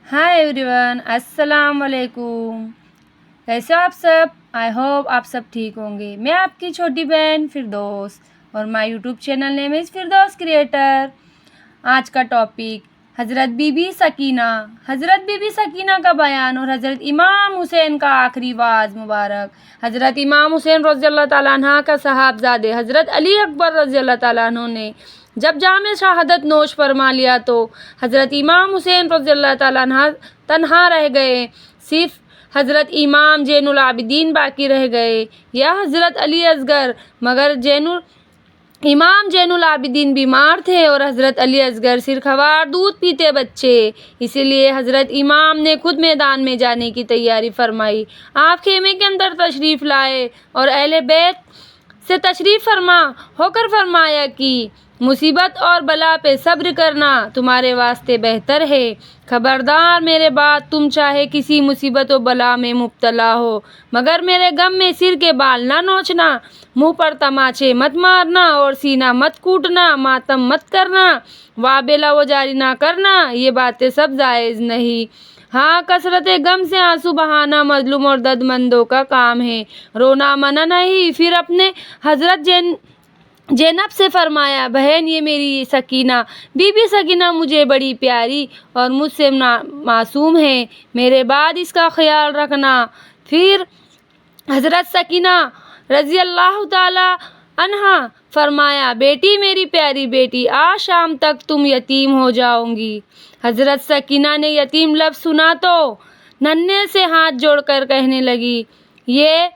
Hi everyone, अस्सलाम वालेकुम। कैसे हो आप सब? आई होप आप सब ठीक होंगे। मैं आपकी छोटी बहन फिरदौस और my YouTube channel name is Firdaus creator. आज का टॉपिक हज़रत बीबी सकीना। हज़रत बीबी सकीना का बयान और हज़रत इमाम हुसैन का आखिरी वाज मुबारक। हज़रत इमाम हुसैन रज़ियल्लाहु ताला अन्हा का साहबजादे हज़रत अली अकबर रज़ियल्लाहु ताला अन्हु ने जब जामे शहादत नोश फरमा लिया तो हज़रत इमाम हुसैन रज़ियल्लाहु ताला अन्हा तन्हा रह गए। सिर्फ हज़रत इमाम ज़ैनुल आबिदीन बाकी रह गए या हज़रत अली असगर, मगर इमाम ज़ैनुल आबिदीन बीमार थे और हज़रत अली असगर सिरखवार दूध पीते बच्चे। इसीलिए हज़रत इमाम ने खुद मैदान में जाने की तैयारी फरमाई। आप खेमे के अंदर तशरीफ़ लाए और अहले बैत से तशरीफ़ फरमा होकर फरमाया कि मुसीबत और बला पे सब्र करना तुम्हारे वास्ते बेहतर है। खबरदार मेरे बाद तुम चाहे किसी मुसीबत व बला में मुब्तला हो, मगर मेरे गम में सिर के बाल ना नोचना, मुंह पर तमाचे मत मारना और सीना मत कूटना, मातम मत करना, वाबेला वो जारी ना करना। ये बातें सब जायज़ नहीं। हाँ, कसरत गम से आंसू बहाना मजलूम और दर्दमंदों का काम है। रोना मना नहीं। फिर अपने हज़रत ज़ैनब से फरमाया, बहन ये मेरी सकीना बीबी सकीना मुझे बड़ी प्यारी और मुझसे मासूम है, मेरे बाद इसका ख्याल रखना। फिर हज़रत सकीना रज़ी अल्लाह ताला अन्हा फरमाया, बेटी मेरी प्यारी बेटी, आज शाम तक तुम यतीम हो जाओगी। हज़रत सकीना ने यतीम लफ्ज़ सुना तो नन्हे से हाथ जोड़कर कहने लगी, ये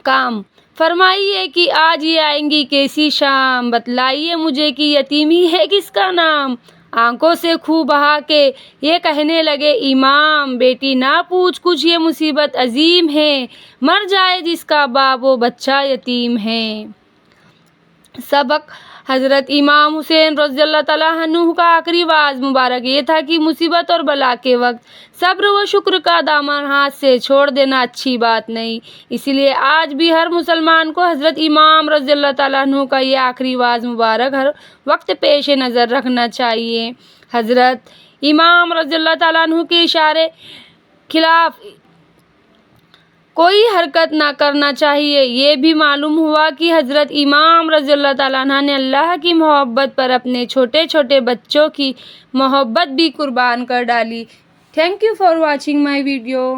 काम फरमाइए कि आज ये आएंगी कैसी शाम, बतलाइए मुझे कि यतीमी है किसका नाम। आंखों से खूब बहा के ये कहने लगे, इमाम बेटी ना पूछ कुछ, ये मुसीबत अजीम है, मर जाए जिसका बाप वो बच्चा यतीम है। सबक हज़रत इमाम हुसैन रज़ियल्लाहु ताला अन्हु का आखिरी वाज मुबारक ये था कि मुसीबत और बला के वक्त सब्र व शुक्र का दामन हाथ से छोड़ देना अच्छी बात नहीं। इसीलिए आज भी हर मुसलमान को हज़रत इमाम रज़ियल्लाहु ताला अन्हु का ये आखिरी वाज मुबारक हर वक्त पेश नज़र रखना चाहिए। हज़रत इमाम रज़ियल्लाहु ताला अन्हु के इशारे खिलाफ कोई हरकत ना करना चाहिए। ये भी मालूम हुआ कि हज़रत इमाम रज़ियल्लाहु ताला अन्हा ने अल्लाह की मोहब्बत पर अपने छोटे छोटे बच्चों की मोहब्बत भी कुर्बान कर डाली। Thank you for watching my video.